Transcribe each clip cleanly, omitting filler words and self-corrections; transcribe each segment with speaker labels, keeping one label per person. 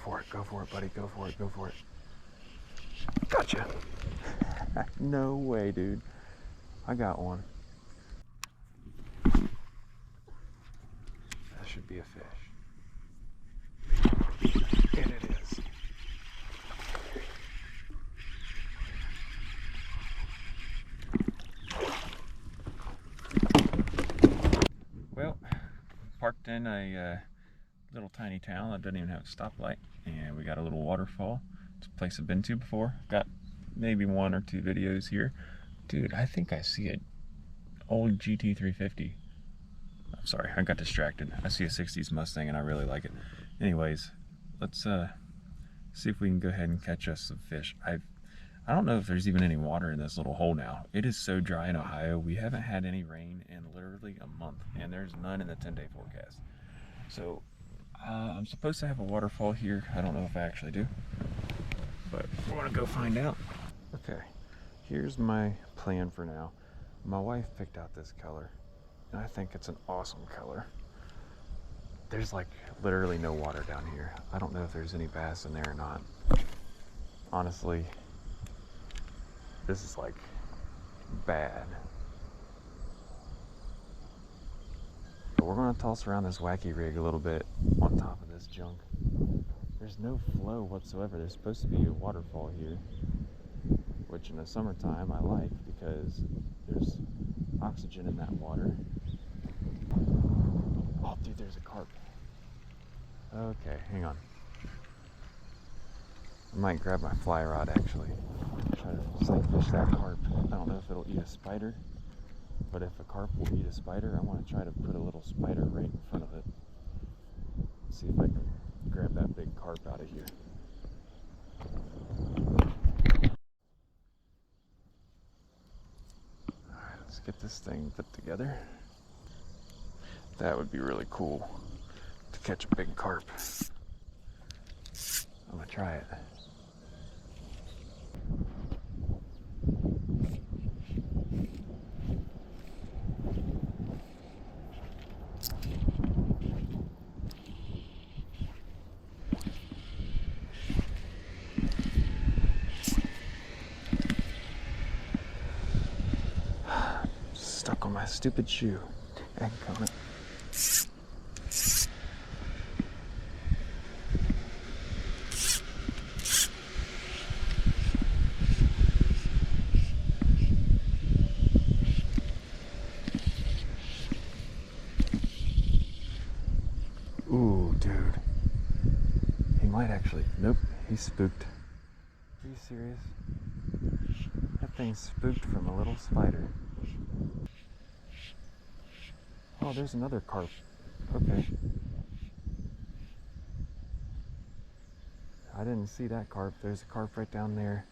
Speaker 1: for it, buddy. Go for it, go for it. Gotcha. No way, dude. I got one. That should be a fish. And it is. Well, parked in a little tiny town that doesn't even have a stoplight, and we got a little waterfall. It's a place I've been to before. Got maybe 1 or 2 videos here. Dude, I think I see an old GT350. I'm sorry, I got distracted. I see a 60s Mustang and I really like it. Anyways, let's see if we can go ahead and catch us some fish. I don't know if there's even any water in this little hole now. It is so dry in Ohio. We haven't had any rain in literally a month, and there's none in the 10-day forecast. So I'm supposed to have a waterfall here. I don't know if I actually do, but we're gonna go find out. Okay, here's my plan for now. My wife picked out this color, and I think it's an awesome color. There's like literally no water down here. I don't know if there's any bass in there or not. Honestly, this is like bad. But we're gonna toss around this wacky rig a little bit on top of this junk. There's no flow whatsoever. There's supposed to be a waterfall here, which in the summertime I like because there's oxygen in that water. Oh dude, there's a carp. Okay, hang on. I might grab my fly rod actually. Try to sight fish that carp. I don't know if it'll eat a spider, but if a carp will eat a spider, I want to try to put a little spider right in front of it. See if I can grab that big carp out of here. Alright, let's get this thing put together. That would be really cool to catch a big carp. I'm gonna try it. Stuck on my stupid shoe. Egg coming. Ooh, dude. He might actually. Nope, he's spooked. Are you serious? That thing's spooked from a little spider. Oh, there's another carp. Okay. I didn't see that carp. There's a carp right down there.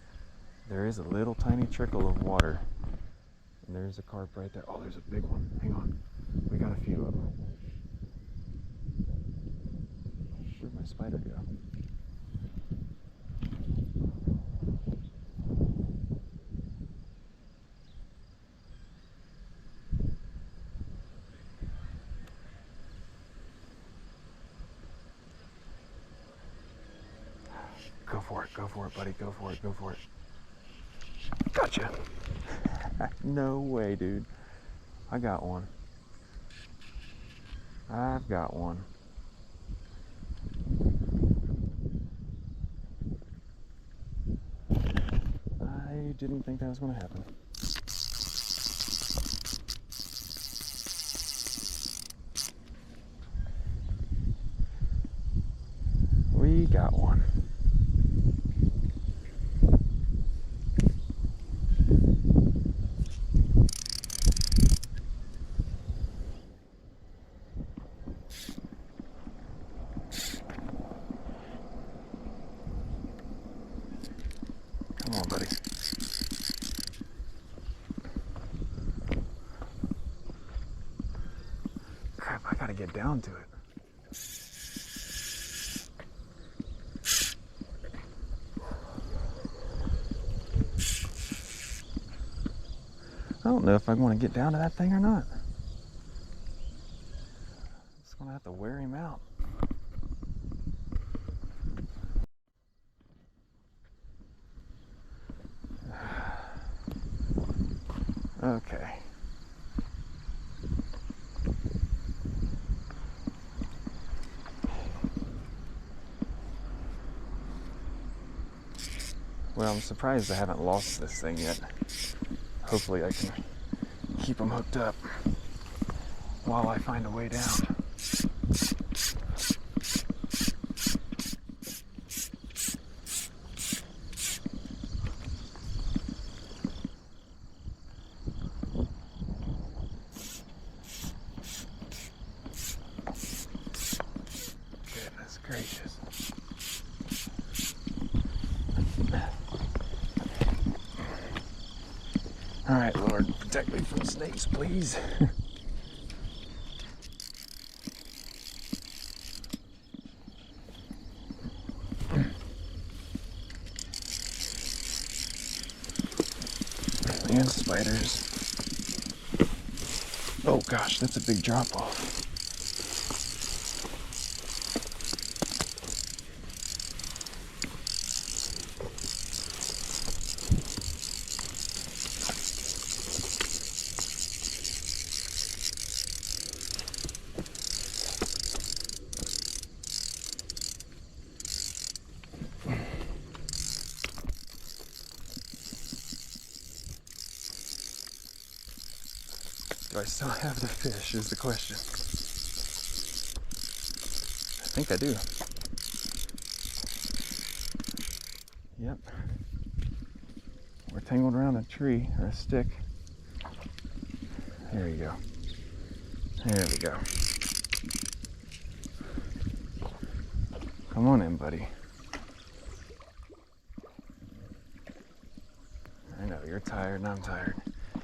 Speaker 1: There is a little tiny trickle of water. And there's a carp right there. Oh, there's a big one. Hang on. We got a few of them. Where'd my spider go? Go for it, buddy. Go for it, go for it. Gotcha. No way, dude. I got one. I've got one. I didn't think that was going to happen. We got one. Come on, buddy. Crap, I gotta get down to it. I don't know if I want to get down to that thing or not. Just gonna have to wear him out. Okay. Well, I'm surprised I haven't lost this thing yet. Hopefully I can keep them hooked up while I find a way down. Goodness gracious. All right, Lord, protect me from snakes, please. And spiders. Oh gosh, that's a big drop off. Do I still have the fish is the question. I think I do. Yep. We're tangled around a tree or a stick. There you go. There we go. Come on in, buddy. I know, you're tired and I'm tired.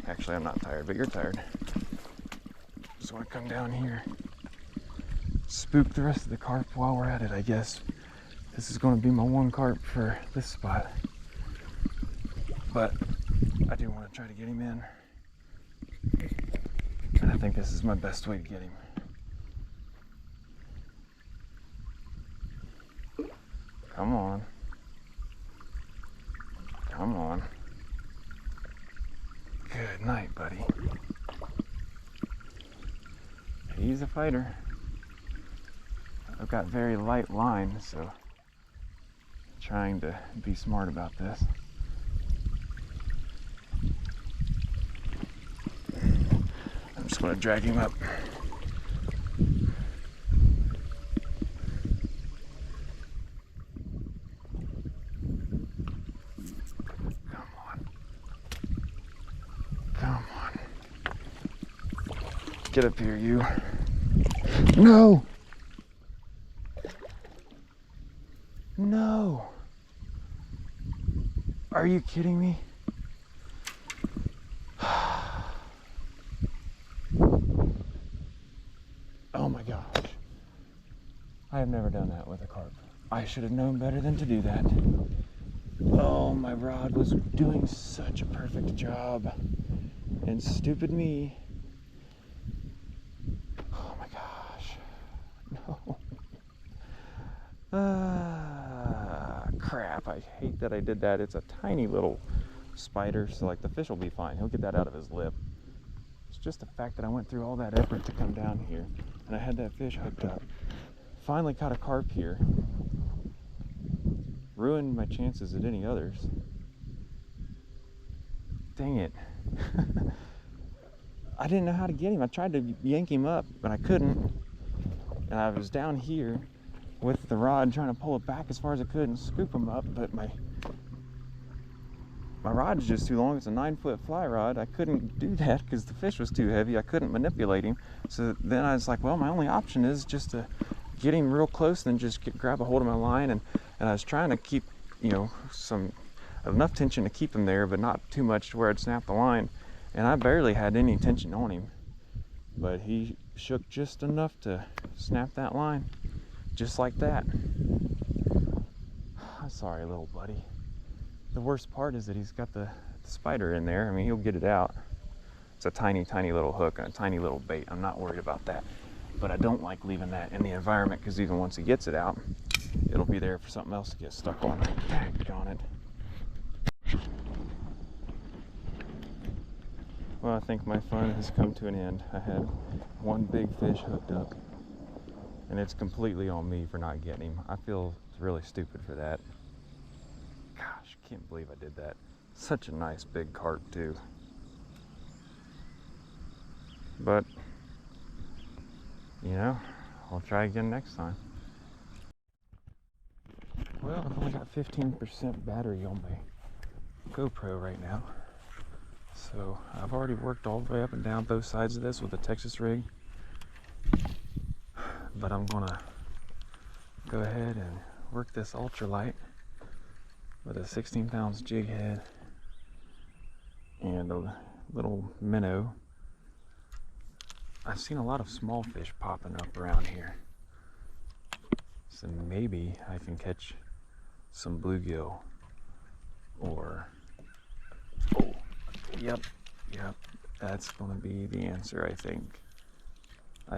Speaker 1: Actually, I'm not tired, but you're tired. Just want to come down here, spook the rest of the carp while we're at it, I guess. This is going to be my one carp for this spot. But I do want to try to get him in. And I think this is my best way to get him. Come on. Come on. Good night, buddy. He's a fighter. I've got very light line, so I'm trying to be smart about this. I'm just going to drag him up. Come on. Come on. Get up here, you. No! No! Are you kidding me? Oh my gosh. I have never done that with a carp. I should have known better than to do that. Oh, my rod was doing such a perfect job. And stupid me. Oh my gosh. No. Crap. I hate that I did that. It's a tiny little spider, so like the fish will be fine. He'll get that out of his lip. It's just the fact that I went through all that effort to come down here and I had that fish hooked up. Finally caught a carp here. Ruined my chances at any others. Dang it. I didn't know how to get him. I tried to yank him up, but I couldn't. And I was down here with the rod trying to pull it back as far as I could and scoop him up, but my rod is just too long. It's a 9-foot fly rod. I couldn't do that because the fish was too heavy. I couldn't manipulate him. So then I was like, well, my only option is just to get him real close and then just grab a hold of my line. And I was trying to keep, you know, enough tension to keep him there, but not too much to where I'd snap the line. And I barely had any tension on him, but he shook just enough to snap that line, just like that. I'm sorry, little buddy. The worst part is that he's got the spider in there. I mean, he'll get it out. It's a tiny, tiny little hook and a tiny little bait. I'm not worried about that. But I don't like leaving that in the environment because even once he gets it out, it'll be there for something else to get stuck on. Daggone it. Well, I think my fun has come to an end. I had one big fish hooked up, and it's completely on me for not getting him. I feel really stupid for that. Gosh, can't believe I did that. Such a nice big carp too. But, you know, I'll try again next time. Well, I've only got 15% battery on my GoPro right now. So I've already worked all the way up and down both sides of this with a Texas rig. But I'm gonna go ahead and work this ultralight with a 16 pounds jig head and a little minnow. I've seen a lot of small fish popping up around here, so maybe I can catch some bluegill or, oh, yep, that's gonna be the answer. I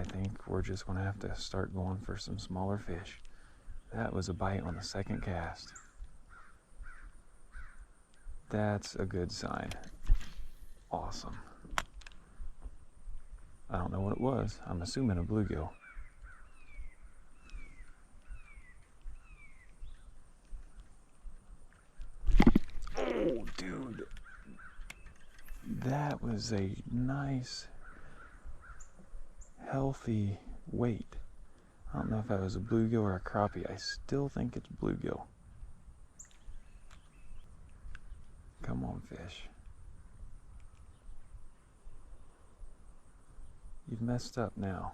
Speaker 1: think we're just gonna have to start going for some smaller fish. That was a bite on the second cast. That's a good sign. Awesome. I don't know what it was. I'm assuming a bluegill. Oh, dude. That was a nice, healthy weight. I don't know if that was a bluegill or a crappie. I still think it's bluegill. Come on, fish. You've messed up now.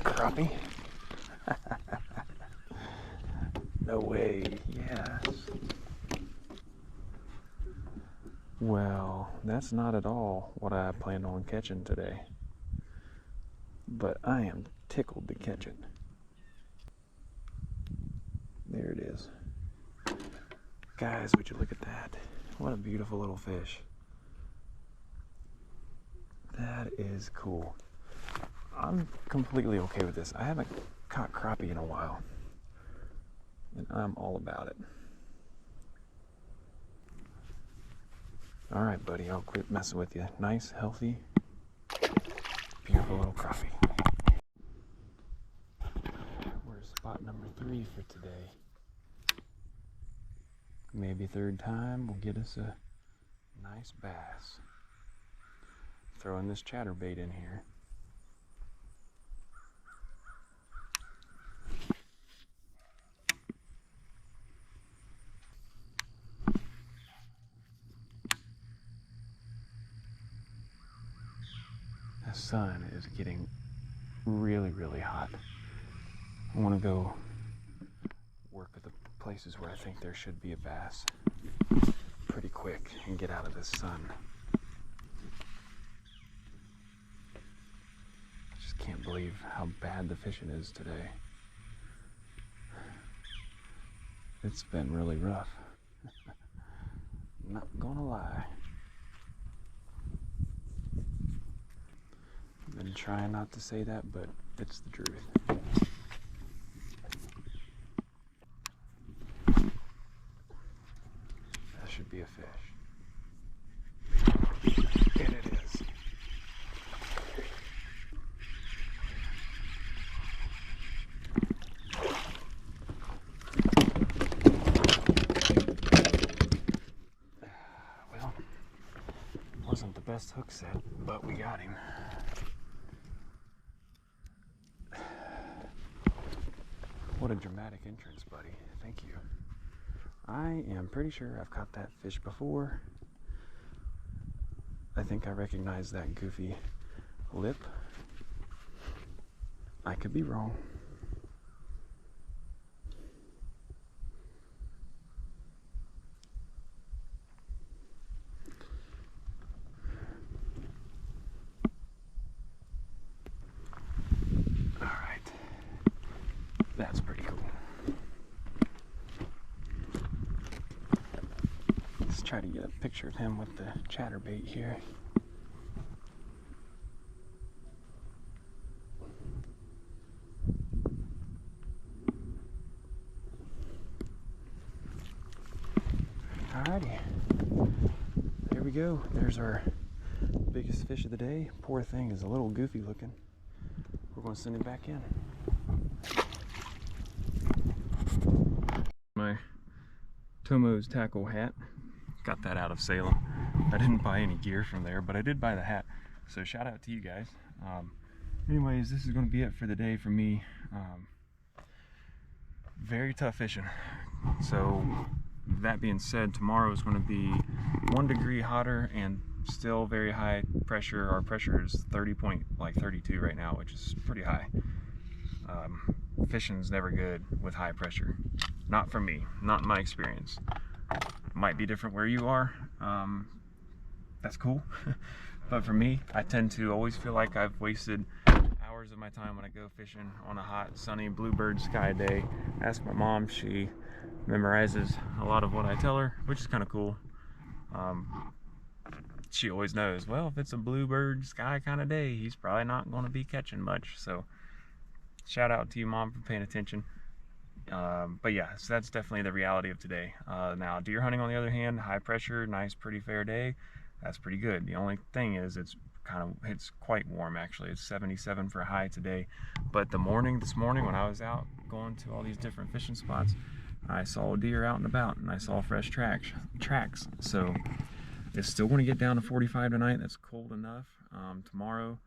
Speaker 1: Crappie? No way. Yes. Well, that's not at all what I planned on catching today. But I am tickled to catch it. There it is. Guys, would you look at that? What a beautiful little fish. That is cool. I'm completely okay with this. I haven't caught crappie in a while, and I'm all about it. All right, buddy, I'll quit messing with you. Nice, healthy, beautiful little crappie. Where's spot number 3 for today? Maybe third time will get us a nice bass. Throwing this chatterbait in here. The sun is getting really, really hot. I want to go work at the places where I think there should be a bass pretty quick and get out of this sun. I just can't believe how bad the fishing is today. It's been really rough. Not gonna lie. I've been trying not to say that, but it's the truth. That should be a fish. And it is. Well, wasn't the best hook set, but we got him. What a dramatic entrance, buddy. Thank you. I am pretty sure I've caught that fish before. I think I recognize that goofy lip. I could be wrong. All right. That's pretty cool. Let's try to get a picture of him with the chatterbait here. go. There's our biggest fish of the day. Poor thing is a little goofy looking. We're going to send him back in. My Tomo's tackle hat. Got that out of Salem. I didn't buy any gear from there, but I did buy the hat. So shout out to you guys. Anyways, this is going to be it for the day for me. Very tough fishing. So that being said, tomorrow is going to be 1 degree hotter and still very high pressure. Our pressure is 32 right now, which is pretty high. Fishing's never good with high pressure. Not for me, not in my experience. Might be different where you are. That's cool. But for me, I tend to always feel like I've wasted hours of my time when I go fishing on a hot, sunny, bluebird sky day. Ask my mom, she memorizes a lot of what I tell her, which is kind of cool. She always knows, well, if it's a bluebird sky kind of day, he's probably not going to be catching much. So shout out to you, Mom, for paying attention. But yeah, so that's definitely the reality of today. Now, deer hunting, on the other hand, high pressure, nice, pretty fair day. That's pretty good. The only thing is it's quite warm actually. It's 77 for a high today. But this morning when I was out going to all these different fishing spots, I saw a deer out and about, and I saw fresh tracks. So it's still going to get down to 45 tonight. That's cold enough. Tomorrow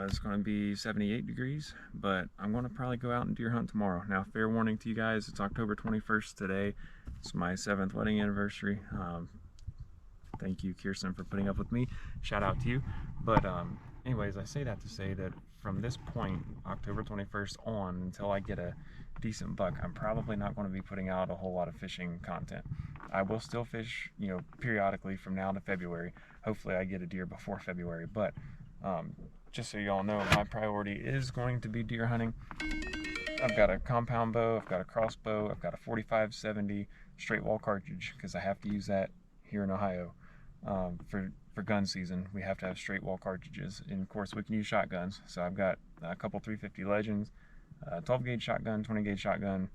Speaker 1: it's going to be 78 degrees, but I'm going to probably go out and deer hunt tomorrow. Now, fair warning to you guys, it's October 21st today. It's my 7th wedding anniversary. Thank you, Kirsten, for putting up with me. Shout out to you. But anyways, I say that to say that from this point, October 21st on, until I get a decent buck, I'm probably not going to be putting out a whole lot of fishing content. I will still fish, periodically from now to February. Hopefully I get a deer before February, but just so you all know, my priority is going to be deer hunting. I've got a compound bow, I've got a crossbow, I've got a 45-70 straight wall cartridge, because I have to use that here in Ohio. For gun season, we have to have straight wall cartridges, and of course we can use shotguns. So I've got a couple 350 Legends, 12 gauge shotgun, 20 gauge shotgun,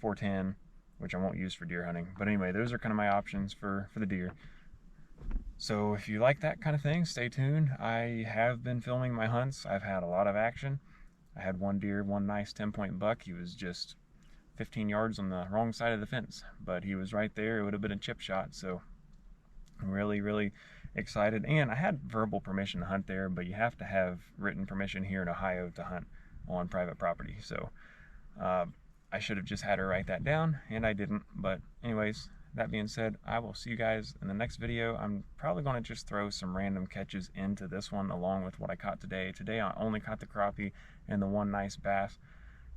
Speaker 1: 410, which I won't use for deer hunting. But anyway, those are kind of my options for the deer. So if you like that kind of thing, stay tuned. I have been filming my hunts. I've had a lot of action. I had one deer, one nice 10-point buck. He was just 15 yards on the wrong side of the fence, but he was right there. It would have been a chip shot. So I'm really, really excited. And I had verbal permission to hunt there, but you have to have written permission here in Ohio to hunt on private property. So I should have just had her write that down, and I didn't. But anyways, that being said, I will see you guys in the next video. I'm probably going to just throw some random catches into this one along with what I caught today. Today I only caught the crappie and the one nice bass.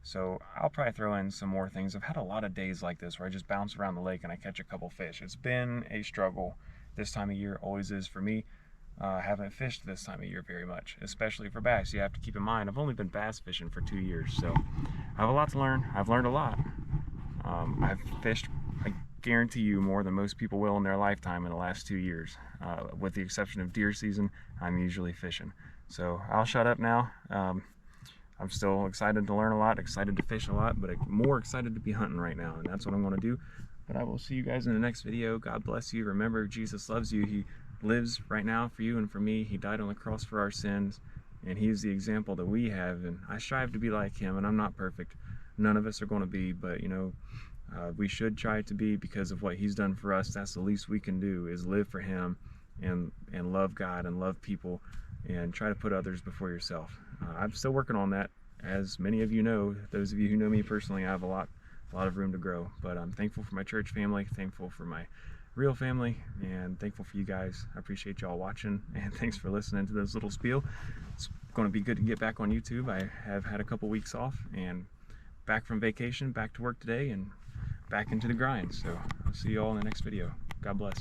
Speaker 1: So I'll probably throw in some more things. I've had a lot of days like this where I just bounce around the lake and I catch a couple fish. It's been a struggle this time of year, always is for me. I haven't fished this time of year very much, especially for bass. You have to keep in mind, I've only been bass fishing for 2 years, so I have a lot to learn. I've learned a lot. I've fished, I guarantee you, more than most people will in their lifetime in the last 2 years. With the exception of deer season, I'm usually fishing. So I'll shut up now. I'm still excited to learn a lot, excited to fish a lot, but more excited to be hunting right now, and that's what I'm going to do. But I will see you guys in the next video. God bless you. Remember, Jesus loves you. He lives right now for you and for me. He died on the cross for our sins, and He's the example that we have, and I strive to be like Him, and I'm not perfect. None of us are going to be, but we should try to be, because of what He's done for us. That's the least we can do, is live for Him and love God and love people and try to put others before yourself. I'm still working on that. As many of you know, those of you who know me personally, I have a lot of room to grow, but I'm thankful for my church family, thankful for my real family, and thankful for you guys. I appreciate y'all watching, and thanks for listening to this little spiel. It's going to be good to get back on YouTube. I have had a couple weeks off, and back from vacation, back to work today, and back into the grind. So I'll see you all in the next video. God bless.